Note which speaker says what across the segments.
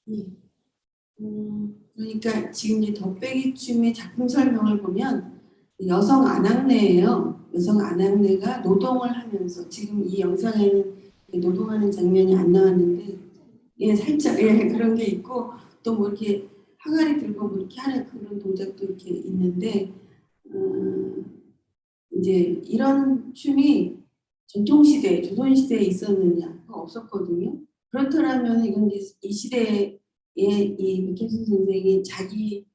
Speaker 1: 예. 그러니까 지금 이제 덧배기춤의 작품 설명을 보면 여성 아낙네예요. 여성 아낙네가 노동을 하면서 지금 이 영상에는 노동하는 장면이 안 나왔는데 예 살짝 예 그런 게 있고 또 뭐 이렇게 항아리 들고 뭐 이렇게 하는 그런 동작도 이렇게 있는데 이제 이런 춤이 전통시대 조선시대에 있었느냐 없었거든요. 그렇더라면 이건 이제 이 시대에 이 백혜순 선생이 자기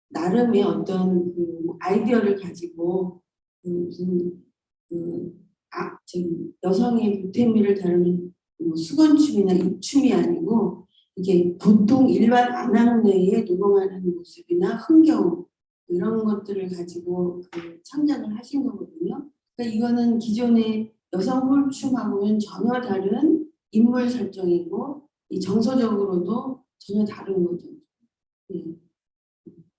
Speaker 1: 나름의 어떤 그 아이디어를 가지고 무슨 지금 여성의 보탬미를 다루는 뭐 수건춤이나 입춤이 아니고 이게 보통 일반 안악내에 노동하는 모습이나 흥겨움 이런 것들을 가지고 창작을 하신 거거든요. 그러니까 이거는 기존의 여성 홀춤하고는 전혀 다른 인물 설정이고 이 정서적으로도 전혀 다른 거죠. 네.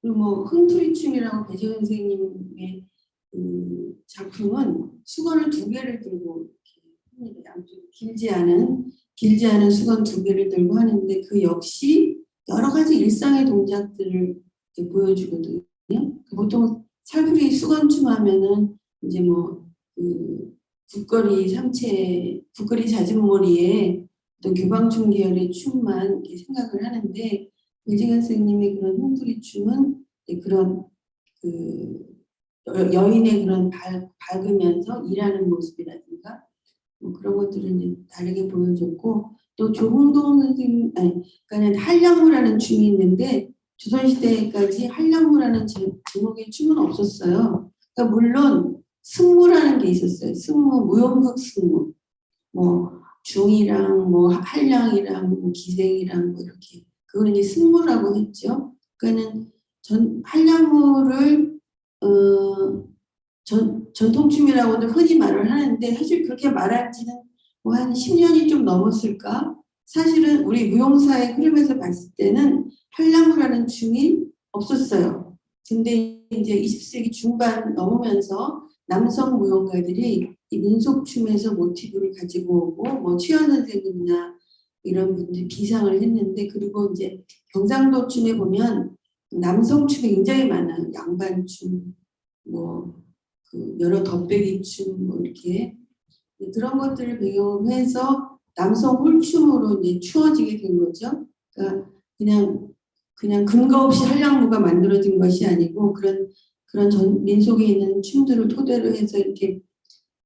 Speaker 1: 그리고 뭐 흥투리춤이라고 배재현 선생님의 작품은 수건을 2개를 들고 이렇게 양쪽 길지 않은 수건 2개를 들고 하는데 그 역시 여러 가지 일상의 동작들을 보여주거든요. 보통 살풀이 수건춤 하면은 이제 뭐 북거리 삼채, 북거리 잦은머리에 또 교방춤 계열의 춤만 이렇게 생각을 하는데 배재현 선생님의 그런 흥투리 춤은 그런 여인의 그런 밝으면서 일하는 모습이라든가 뭐 그런 것들을 이제 다르게 보여줬고 또 조홍동 선생님 그러니까 한량무라는 춤이 있는데 조선시대까지 한량무라는 제목의 춤은 없었어요. 그러니까 물론 승무라는 게 있었어요. 승무, 무용극 승무, 뭐 중이랑 뭐 한량이랑 뭐 기생이랑 뭐 이렇게 그걸 이제 승무라고 했죠. 그러니까는 한량무를 전통춤이라고도 흔히 말을 하는데 사실 그렇게 말한 지는 뭐 한 10년이 좀 넘었을까? 사실은 우리 무용사의 흐름에서 봤을 때는 한량무라는 춤이 없었어요. 근데 이제 20세기 중반 넘으면서 남성 무용가들이 이 민속춤에서 모티브를 가지고 오고 뭐 최연 선생님이나 이런 분들이 비상을 했는데 그리고 이제 경상도 춤에 보면 남성 춤이 굉장히 많아요. 양반춤, 뭐 여러 덧배기 춤, 뭐 이렇게 그런 것들을 배경으로 해서 남성 홀춤으로 이제 추어지게 된 거죠. 그러니까 그냥 근거 없이 한량무가 만들어진 것이 아니고 그런 민속에 있는 춤들을 토대로 해서 이렇게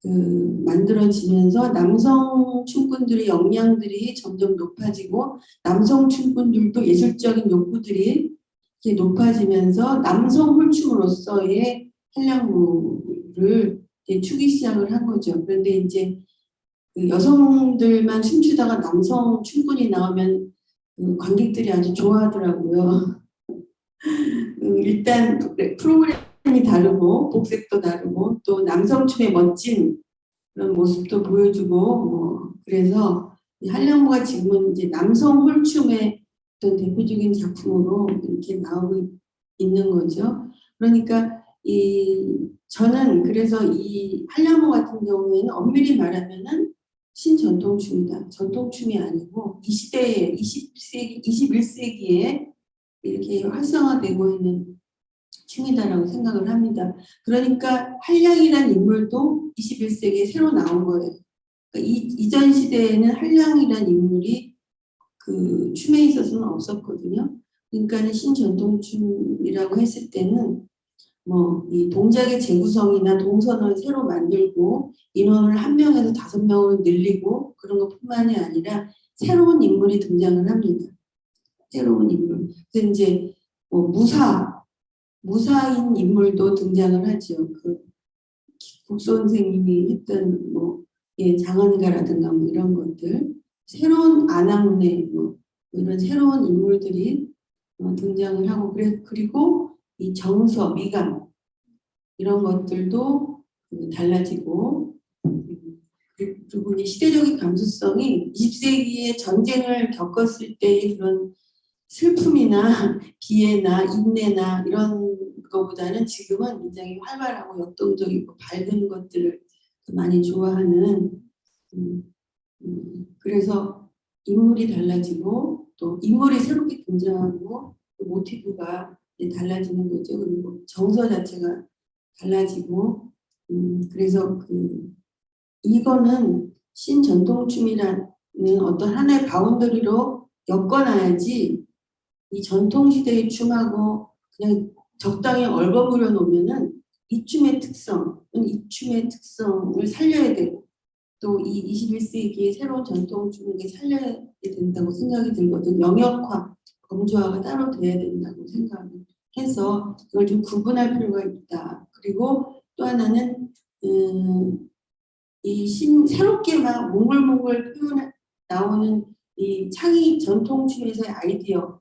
Speaker 1: 만들어지면서 남성 춤꾼들의 역량들이 점점 높아지고 남성 춤꾼들도 예술적인 욕구들이 이렇게 높아지면서 남성 홀춤으로서의 한량무를 추기 시작을 한 거죠. 그런데 이제 여성들만 춤추다가 남성 춤꾼이 나오면 관객들이 아주 좋아하더라고요. 일단 프로그램이 다르고 복색도 다르고 또 남성 춤의 멋진 그런 모습도 보여주고 뭐 그래서 한량무가 지금은 이제 남성 홀춤의 어떤 대표적인 작품으로 이렇게 나오고 있는 거죠. 그러니까 저는 그래서 이 한량무 같은 경우에는 엄밀히 말하면은 신전통춤이다. 전통춤이 아니고 이 시대에 20세기, 21세기에 이렇게 활성화되고 있는 춤이다라고 생각을 합니다. 그러니까 한량이라는 인물도 21세기에 새로 나온 거예요. 그러니까 이전 시대에는 한량이라는 인물이 그 춤에 있어서는 없었거든요. 그러니까 신전통춤이라고 했을 때는 뭐 이 동작의 재구성이나 동선을 새로 만들고 인원을 1명에서 5명으로 늘리고 그런 것뿐만이 아니라 새로운 인물이 등장을 합니다. 새로운 인물. 그래서 이제 뭐 무사인 인물도 등장을 하죠. 국소 선생님이 했던 뭐 장언가라든가 뭐 이런 것들, 새로운 아낙네 뭐 이런 새로운 인물들이 등장을 하고 그리고 이 정서, 미감 이런 것들도 달라지고 그리고 이제 시대적인 감수성이 20세기에 전쟁을 겪었을 때의 그런 슬픔이나 비애나 인내나 이런 것보다는 지금은 굉장히 활발하고 역동적이고 밝은 것들을 많이 좋아하는 그래서 인물이 달라지고 또 인물이 새롭게 등장하고 그 모티브가 달라지는 거죠. 그리고 정서 자체가 달라지고 그래서 이거는 신전통춤이라는 어떤 하나의 바운더리로 엮어놔야지 이 전통시대의 춤하고 그냥 적당히 얼버무려 놓으면은 이 춤의 특성을 살려야 되고 또 이 21세기의 새로운 전통춤을 살려야 된다고 생각이 들거든요. 영역화, 범주화가 따로 돼야 된다고 생각해서 이걸 좀 구분할 필요가 있다. 그리고 또 하나는 새롭게 막 몽글몽글 나오는 이 창의 전통춤에서의 아이디어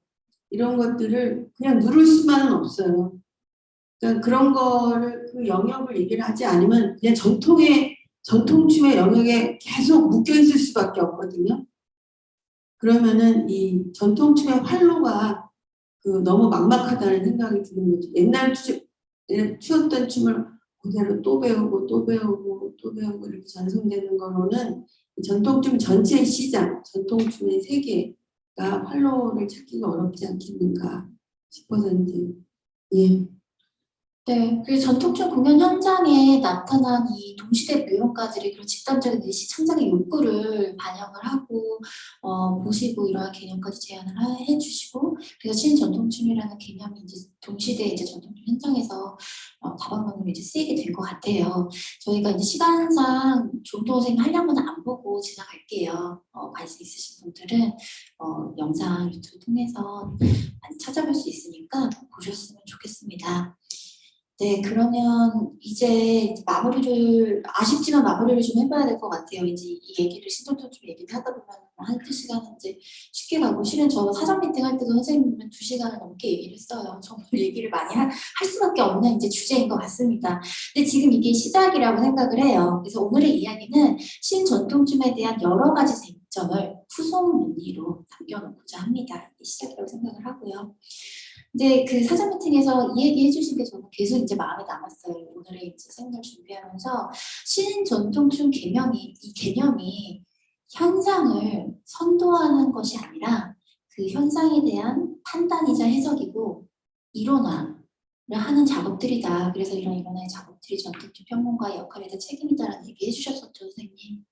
Speaker 1: 이런 것들을 그냥 누를 수만은 없어요. 그러니까 그런 거를 그 영역을 얘기를 하지 않으면 그냥 전통춤의 영역에 계속 묶여 있을 수밖에 없거든요. 그러면은 이 전통춤의 활로가 너무 막막하다는 생각이 드는 거죠. 옛날 추었던 춤을 그대로 또 배우고 또 배우고 또 배우고 이렇게 전송되는 거로는 전통춤 전체의 시장, 전통춤의 세계가 활로를 찾기가 어렵지 않겠는가 싶어서 이제 예.
Speaker 2: 네, 그리고 전통적 공연 현장에 나타난 이 동시대 무용가들이 그런 집단적인 의식 창작의 욕구를 반영을 하고 보시고 이러한 개념까지 제안을 해주시고 그래서 신전통춤이라는 개념이 이제 동시대 이제 전통춤 현장에서 다방면으로 이제 쓰이게 된 것 같아요. 저희가 이제 시간상 조도생 한량분은 안 보고 지나갈게요. 관심 있으신 분들은 영상 유튜브 통해서 많이 찾아볼 수 있으니까 보셨으면 좋겠습니다. 네, 그러면 이제 아쉽지만 마무리를 좀 해봐야 될 것 같아요. 이제 이 얘기를 신전통춤 얘기를 하다 보면 한두 시간은 이제 쉽게 가고, 실은 저 사전 미팅 할 때도 선생님은 2시간을 넘게 얘기를 했어요. 정말 얘기를 많이 할 수밖에 없는 이제 주제인 것 같습니다. 근데 지금 이게 시작이라고 생각을 해요. 그래서 오늘의 이야기는 신전통춤에 대한 여러 가지 쟁점을 후속 논의로 남겨놓고자 합니다. 이게 시작이라고 생각을 하고요. 근데 그 사전 미팅에서 이 얘기 해주신 게 저는 계속 이제 마음에 남았어요. 오늘의 이제 세미나를 준비하면서 신전통춤 이 개념이 현상을 선도하는 것이 아니라 그 현상에 대한 판단이자 해석이고 이론화를 하는 작업들이다. 그래서 이런 이론화의 작업들이 전통춤 평론가의 역할에 대한 책임이다라는 얘기 해주셨었죠, 선생님.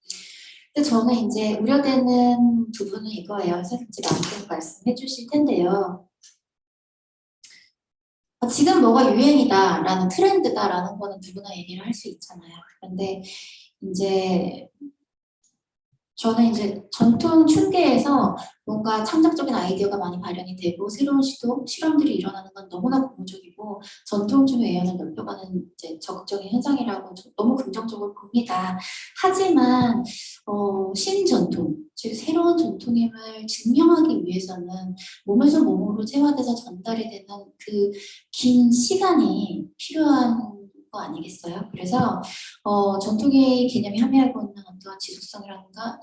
Speaker 2: 근데 저는 이제 우려되는 부분은 이거예요. 선생님 이제 마음대로 말씀해 주실 텐데요. 지금 뭐가 유행이다라는 트렌드다라는 거는 누구나 얘기를 할 수 있잖아요. 그런데 이제 저는 이제 전통 춤계에서 뭔가 창작적인 아이디어가 많이 발현이 되고 새로운 시도, 실험들이 일어나는 건 너무나 고무적이고 전통 춤의 외연을 넓혀가는 이제 적극적인 현상이라고 너무 긍정적으로 봅니다. 하지만 신전통, 즉 새로운 전통임을 증명하기 위해서는 몸에서 몸으로 체화돼서 전달이 되는 그 긴 시간이 필요한 거 아니겠어요? 그래서 전통의 개념이 함의하고 있는 어떤 지속성이라든가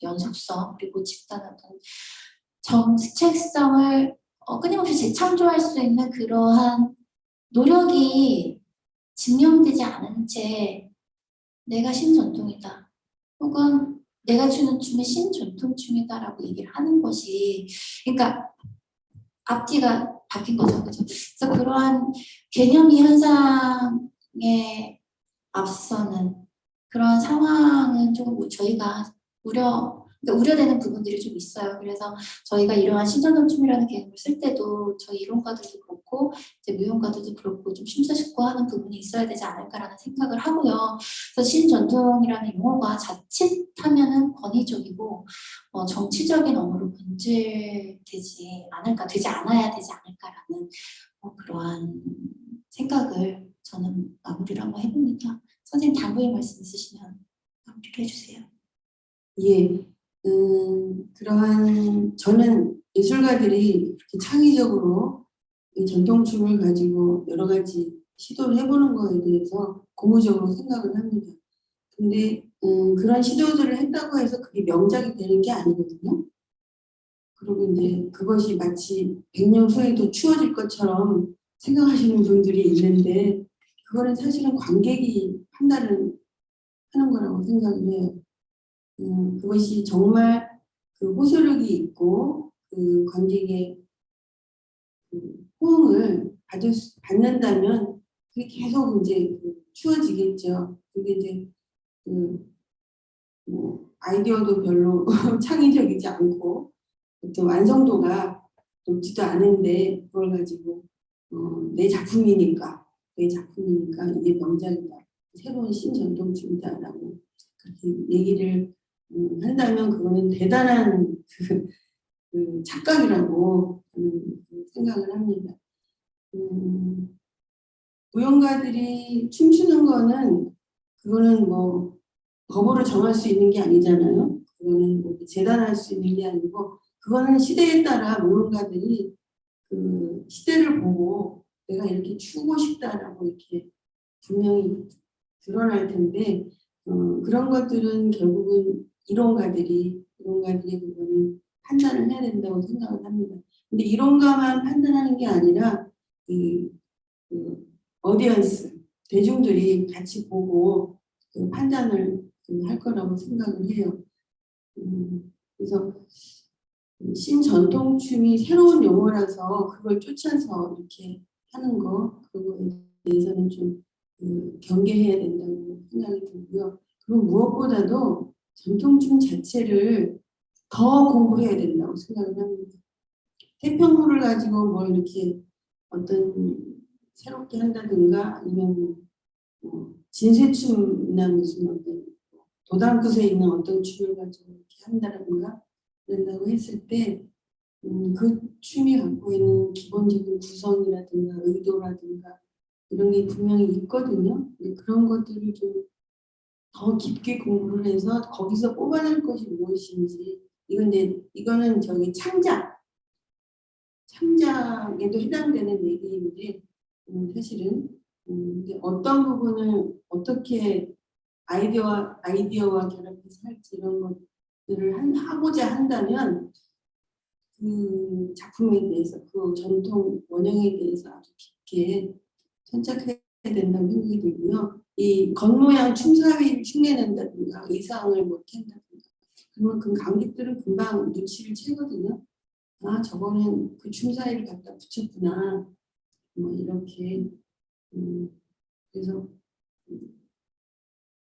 Speaker 2: 연속성 그리고 집단의 어떤 정책성을 끊임없이 재창조할 수 있는 그러한 노력이 증명되지 않은 채 내가 신전통이다 혹은 내가 추는 춤이 신전통춤이다라고 얘기를 하는 것이 그러니까 앞뒤가 바뀐 거죠. 그렇죠? 그래서 그러한 개념이 현상에 앞서는 그런 상황은 조금 저희가 그러니까 우려되는 부분들이 좀 있어요. 그래서 저희가 이러한 신전통춤이라는 개념을 쓸 때도 저희 이론가들도 그렇고 이제 무용가들도 그렇고 좀 심사숙고하는 부분이 있어야 되지 않을까라는 생각을 하고요. 그래서 신전통이라는 용어가 자칫하면은 권위적이고 정치적인 언어로 변질되지 않아야 되지 않을까라는 그러한 생각을 저는 마무리를 한번 해봅니다. 선생님 당부의 말씀 있으시면 마무리를 해주세요.
Speaker 1: 예, 저는 예술가들이 이렇게 창의적으로 이 전통춤을 가지고 여러 가지 시도를 해보는 거에 대해서 고무적으로 생각을 합니다. 근데 그런 시도들을 했다고 해서 그게 명작이 되는 게 아니거든요. 그리고 이제 그것이 마치 100년 후에도 추워질 것처럼 생각하시는 분들이 있는데 그거는 사실은 관객이 판단을 하는 거라고 생각을 해요. 그것이 정말 그 호소력이 있고 그 관객의 그 호응을 받는다면 그게 계속 이제 추워지겠죠. 근데 이제 뭐 아이디어도 별로 창의적이지 않고 어떤 완성도가 높지도 않은데 그걸 가지고 내 작품이니까 이게 명작이다, 새로운 신전통주의다라고 그렇게 얘기를 한다면 그거는 대단한 그 착각이라고 저는 생각을 합니다. 무용가들이 춤추는 거는 그거는 뭐 법으로 정할 수 있는 게 아니잖아요. 그거는 뭐 재단할 수 있는 게 아니고 그거는 시대에 따라 무용가들이 그 시대를 보고 내가 이렇게 추고 싶다라고 이렇게 분명히 드러날 텐데 그런 것들은 결국은 이론가들이 그거는 판단을 해야 된다고 생각을 합니다. 근데 이론가만 판단하는 게 아니라 그 어디언스 대중들이 같이 보고 그 판단을 할 거라고 생각을 해요. 그래서 신전통춤이 새로운 용어라서 그걸 쫓아서 이렇게 하는 그거에 대해서는 좀 경계해야 된다고 생각이 들고요. 그리고 무엇보다도 전통춤 자체를 더 공부해야 된다고 생각을 합니다. 태평구를 가지고 뭘 이렇게 어떤 새롭게 한다든가 아니면 진세춤이나 무슨 어떤 도당구에 있는 어떤 춤을 가지고 이렇게 한다든가 그런다고 했을 때 그 춤이 갖고 있는 기본적인 구성이라든가 의도라든가 이런 게 분명히 있거든요. 근데 그런 것들을 좀 더 깊게 공부를 해서 거기서 뽑아낼 것이 무엇인지 이거는 저기 창작에도 해당되는 얘기인데 사실은 근데 어떤 부분을 어떻게 아이디어와 결합해서 할지 이런 것들을 하고자 한다면 그 작품에 대해서 그 전통 원형에 대해서 아주 깊게 천착해야 된다고 생각이 들고요. 이 겉모양 춤사위를 흉내낸다든가 의상을 못한다든가 그만큼 관객들은 금방 눈치를 채거든요. 아 저거는 그 춤사위를 갖다 붙였구나 뭐 이렇게 그래서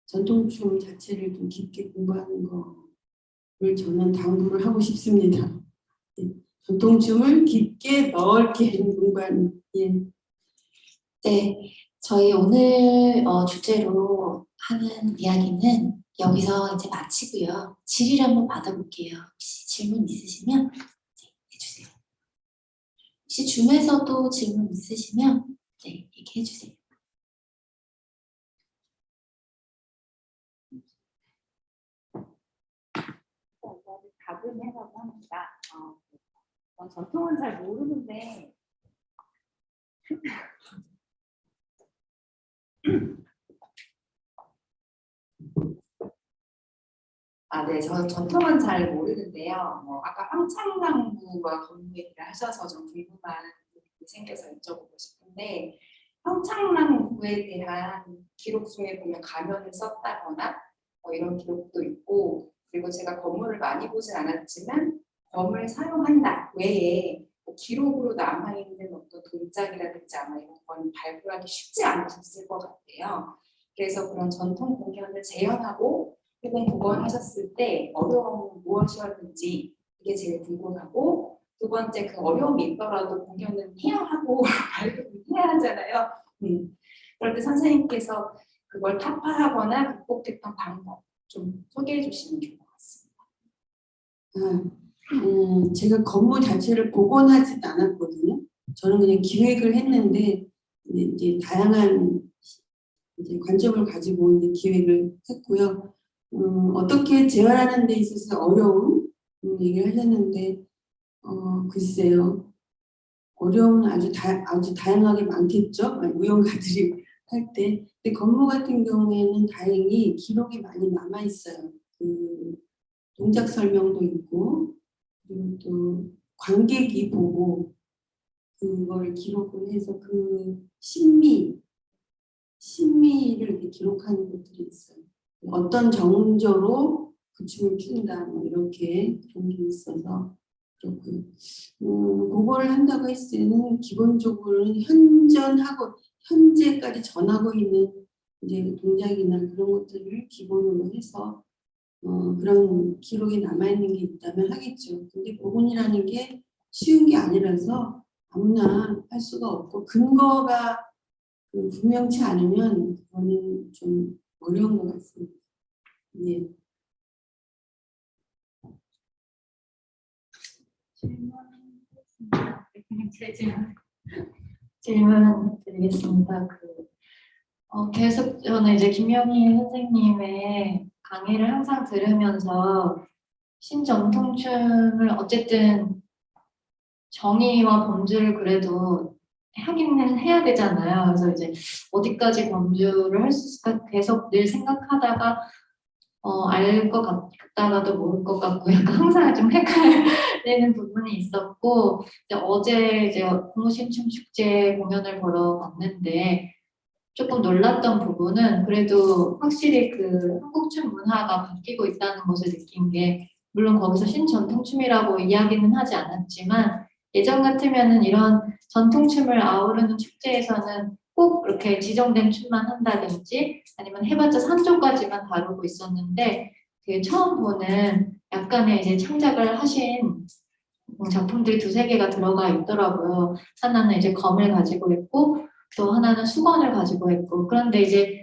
Speaker 1: 전통춤 자체를 좀 깊게 공부하는 거를 저는 당부를 하고 싶습니다. 네. 전통춤을 깊게 넓게 공부하는 예.
Speaker 2: 네, 저희 오늘 주제로 하는 이야기는 여기서 이제 마치고요. 질의를 한번 받아볼게요. 혹시 질문 있으시면 네, 해주세요. 혹시 줌에서도 질문 있으시면 네, 얘기해 주세요.
Speaker 3: 답은 해라고 합니다. 전 전통은 잘 모르는데 네, 저 전통은 잘 모르는데요. 아까 황창나무와 건무 얘기를 하셔서 좀 궁금한 부분이 생겨서 여쭤보고 싶은데 황창나무에 대한 기록 중에 보면 가면을 썼다거나 이런 기록도 있고 그리고 제가 건물을 많이 보진 않았지만 검을 사용한다 외에 기록으로 남아있는 어떤 동작이라든지 아마 이런 건 발굴하기 쉽지 않으셨을 것 같아요. 그래서 그런 전통 공연을 재현하고 혹은 복원하셨을 때 어려움은 무엇이었는지 그게 제일 궁금하고 두 번째 그 어려움이 있더라도 공연은 해야 하고 발굴을 해야 하잖아요. 그럴 때 선생님께서 그걸 타파하거나 극복했던 방법 좀 소개해 주시면 좋을 것 같습니다.
Speaker 1: 제가 건물 자체를 복원하지도 않았거든요. 저는 그냥 기획을 했는데 이제 다양한 이제 관점을 가지고 이제 기획을 했고요. 어떻게 재활하는 데 있어서 어려움 얘기를 하셨는데 글쎄요. 어려움은 아주 다양하게 많겠죠. 무용가들이 할 때. 근데 건물 같은 경우에는 다행히 기록이 많이 남아 있어요. 그 동작 설명도 있고 그리고 또 관객이 보고 그걸 기록을 해서 그 심미를 이렇게 기록하는 것들이 있어요. 어떤 정조로 그 춤을 춘다 뭐 이렇게 그런 게 있어서 그렇고요. 그거를 한다고 했을 때는 기본적으로는 현재까지 전하고 있는 이제 동작이나 그런 것들을 기본으로 해서 그런 기록이 남아있는 게 있다면 하겠죠. 근데 복원이라는 게 쉬운 게 아니라서 아무나 할 수가 없고 근거가 분명치 않으면 그거는 좀 어려운 것 같습니다. 예.
Speaker 4: 질문 드리겠습니다. 계속 저는 이제 김영희 선생님의 강의를 항상 들으면서 신전통춤을 어쨌든 정의와 범주를 그래도 하기는 해야 되잖아요. 그래서 이제 어디까지 범주를 할 수 있을까 계속 늘 생각하다가 알 것 같다가도 모를 것 같고 약간 항상 좀 헷갈리는 부분이 있었고 어제 이제 공무신춤 축제 공연을 보러 갔는데 조금 놀랐던 부분은 그래도 확실히 그 한국춤 문화가 바뀌고 있다는 것을 느낀 게 물론 거기서 신전통춤이라고 이야기는 하지 않았지만 예전 같으면은 이런 전통춤을 아우르는 축제에서는 꼭 그렇게 지정된 춤만 한다든지 아니면 해봤자 3조까지만 다루고 있었는데 그 처음 보는 약간의 이제 창작을 하신 작품들이 두세 개가 들어가 있더라고요. 하나는 이제 검을 가지고 있고 또 하나는 수건을 가지고 있고 그런데 이제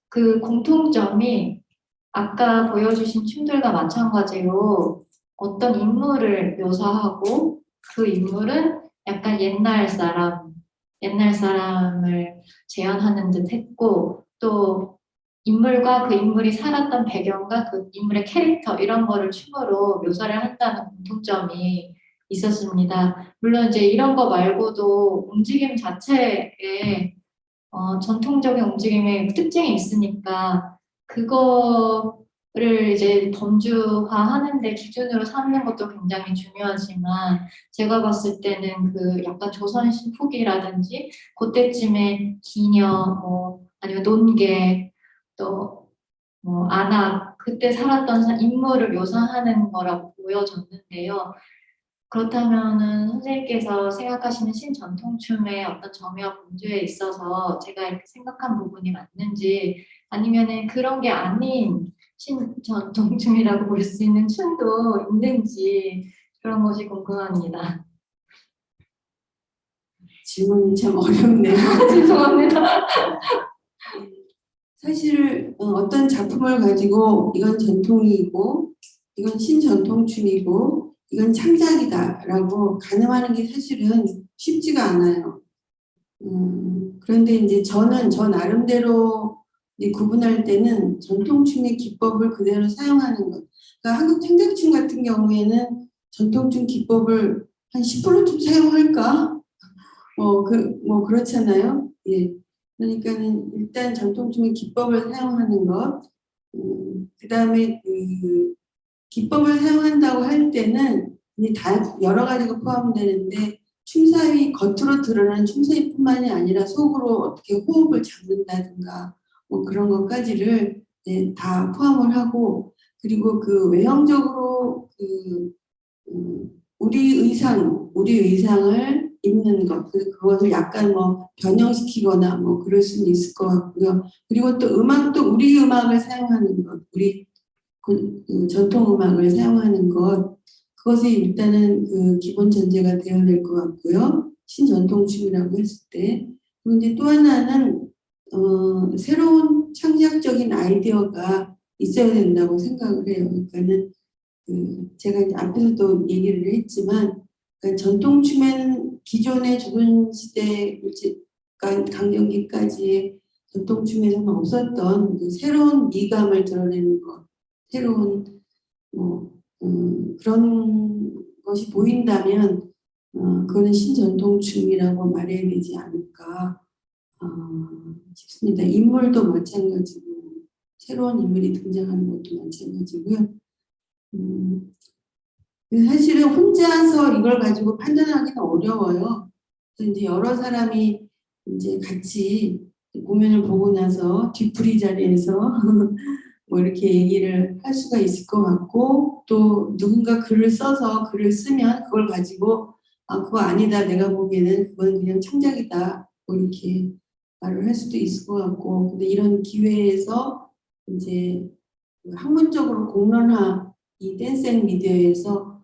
Speaker 4: 그 공통점이 아까 보여주신 춤들과 마찬가지로 어떤 인물을 묘사하고 그 인물은 약간 옛날 사람을 재현하는 듯 했고 또 인물과 그 인물이 살았던 배경과 그 인물의 캐릭터 이런 거를 춤으로 묘사를 한다는 공통점이 있었습니다. 물론 이제 이런 거 말고도 움직임 자체에 전통적인 움직임의 특징이 있으니까 그거를 이제 범주화하는데 기준으로 삼는 것도 굉장히 중요하지만 제가 봤을 때는 그 약간 조선신 후기라든지 그때쯤에 기녀 아니면 논개 또 안악 그때 살았던 인물을 묘사하는 거라고 보여졌는데요. 그렇다면은 선생님께서 생각하시는 신전통춤의 어떤 점유와 범주에 있어서 제가 이렇게 생각한 부분이 맞는지 아니면은 그런 게 아닌 신전통춤이라고 볼 수 있는 춤도 있는지 그런 것이 궁금합니다.
Speaker 1: 질문이 참 어렵네요.
Speaker 4: 죄송합니다.
Speaker 1: 사실 어떤 작품을 가지고 이건 전통이고 이건 신전통춤이고 이건 창작이다라고 가늠하는 게 사실은 쉽지가 않아요. 그런데 이제 저는 저 나름대로 이제 구분할 때는 전통춤의 기법을 그대로 사용하는 것. 그러니까 한국 창작춤 같은 경우에는 전통춤 기법을 한 10%좀 사용할까? 그렇잖아요. 예. 그러니까는 일단 전통춤의 기법을 사용하는 것, 그 다음에 그 기법을 사용한다고 할 때는 이제 다 여러 가지가 포함되는데 춤사위 겉으로 드러나는 춤사위뿐만이 아니라 속으로 어떻게 호흡을 잡는다든가 그런 것까지를 이제 다 포함을 하고 그리고 그 외형적으로 우리 의상을 입는 것, 그것을 약간 변형시키거나 그럴 수는 있을 것 같고요. 그리고 또 음악도 우리 음악을 사용하는 것, 우리 그 전통 음악을 사용하는 것, 그것이 일단은 그 기본 전제가 되어야 될 것 같고요. 신전통춤이라고 했을 때. 그리고 이제 또 하나는 새로운 창작적인 아이디어가 있어야 된다고 생각을 해요. 그러니까는 제가 이제 앞에서도 얘기를 했지만 그러니까 전통춤에는 기존의 조선시대 강점기까지의 전통춤에서는 없었던 그 새로운 미감을 드러내는 것, 새로운 그런 것이 보인다면 그거는 신전통춤이라고 말해야 되지 않을까 싶습니다. 인물도 마찬가지고 새로운 인물이 등장하는 것도 마찬가지고요. 사실은 혼자서 이걸 가지고 판단하기는 어려워요. 그래서 이제 여러 사람이 이제 같이 공연을 보고 나서 뒤풀이 자리에서 뭐 이렇게 얘기를 할 수가 있을 것 같고 또 누군가 글을 써서 글을 쓰면 그걸 가지고 아 그거 아니다 내가 보기에는 그건 그냥 창작이다 뭐 이렇게 말을 할 수도 있을 것 같고 근데 이런 기회에서 이제 학문적으로 공론화 이 댄스 앤 미디어에서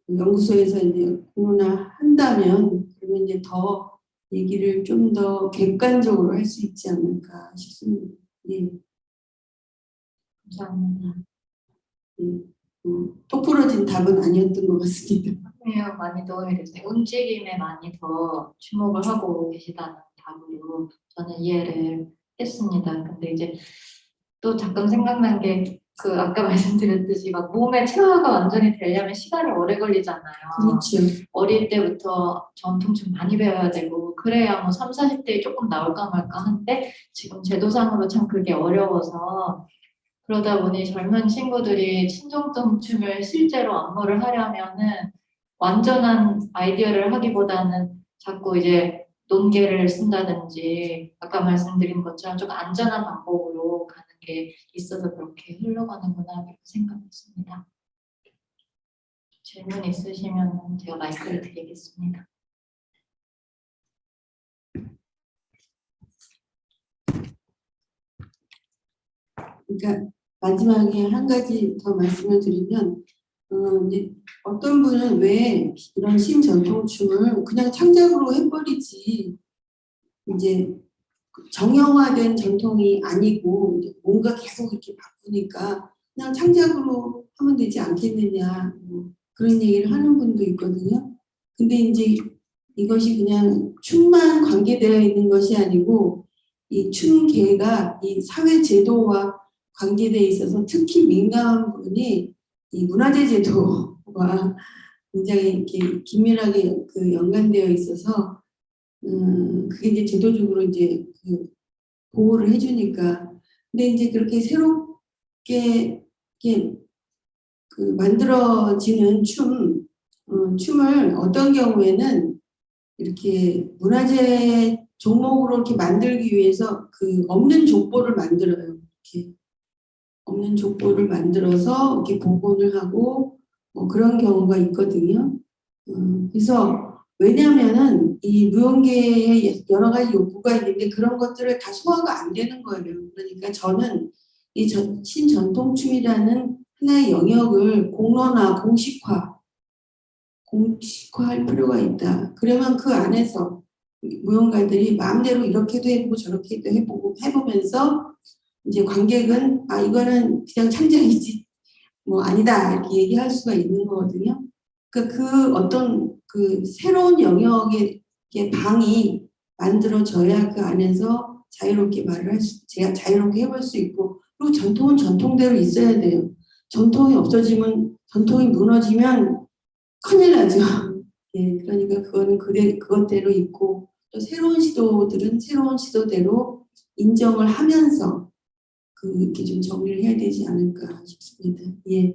Speaker 1: 연구소에서 이제 공론화 한다면 그러면 이제 더 얘기를 좀 더 객관적으로 할 수 있지 않을까 싶습니다. 예.
Speaker 4: 감사합니다.
Speaker 1: 똑부러진 답은 아니었던 것 같습니다.
Speaker 4: 아니요, 많이 도움이 됐어요. 움직임에 많이 더 주목을 하고 계시다는 답으로 저는 이해를 했습니다. 근데 이제 또 잠깐 생각난 게 그 아까 말씀드렸듯이 막 몸의 체화가 완전히 되려면 시간이 오래 걸리잖아요.
Speaker 1: 그렇죠.
Speaker 4: 어릴 때부터 전통춤 많이 배워야 되고 그래야 뭐 3, 40대에 조금 나올까 말까 한데 지금 제도상으로 참 그게 어려워서 그러다 보니 젊은 친구들이 신정통춤을 실제로 안무를 하려면은 완전한 아이디어를 하기보다는 자꾸 이제 논계를 쓴다든지 아까 말씀드린 것처럼 좀 안전한 방법으로 가는 게 있어서 그렇게 흘러가는구나 이렇게 생각했습니다. 질문 있으시면 제가 마이크를 드리겠습니다.
Speaker 1: 그러니까 마지막에 한 가지 더 말씀을 드리면 이제 어떤 분은 왜 이런 신전통춤을 그냥 창작으로 해버리지 이제 정형화된 전통이 아니고 이제 뭔가 계속 이렇게 바꾸니까 그냥 창작으로 하면 되지 않겠느냐 뭐 그런 얘기를 하는 분도 있거든요. 근데 이제 이것이 그냥 춤만 관계되어 있는 것이 아니고 이 춤계가 이 사회 제도와 관계되어 있어서 특히 민감한 부분이 이 문화재 제도와 굉장히 이렇게 긴밀하게 그 연관되어 있어서 그게 이제 제도적으로 이제 그 보호를 해주니까 근데 이제 그렇게 새롭게 이렇게 그 만들어지는 춤을 어떤 경우에는 이렇게 문화재 종목으로 이렇게 만들기 위해서 그 없는 족보를 만들어요. 이렇게 없는 족보를 만들어서 이렇게 복원을 하고 뭐 그런 경우가 있거든요. 그래서 왜냐하면은 이 무용계에 여러 가지 욕구가 있는데 그런 것들을 다 소화가 안 되는 거예요. 그러니까 저는 이 신전통춤이라는 하나의 영역을 공론화, 공식화할 필요가 있다. 그러면 그 안에서 무용가들이 마음대로 이렇게도 해보고 저렇게도 해보면서 이제 관객은 아 이거는 그냥 창작이지 뭐 아니다 이렇게 얘기할 수가 있는 거거든요. 그 어떤 그 새로운 영역의 방이 만들어져야 그 안에서 자유롭게 말을 제가 자유롭게 해볼 수 있고 그리고 전통은 전통대로 있어야 돼요. 전통이 없어지면 전통이 무너지면 큰일 나죠. 예, 그러니까 그거는 그것대로 있고 또 새로운 시도들은 새로운 시도대로 인정을 하면서 이렇게 좀 정리를 해야 되지 않을까 싶습니다. 예.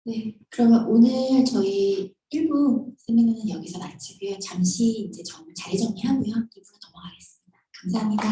Speaker 2: 네, 그러면 오늘 저희 1부 세미나는 여기서 마치고요. 잠시 이제 자리 정리하고요. 2부로 넘어가겠습니다. 감사합니다.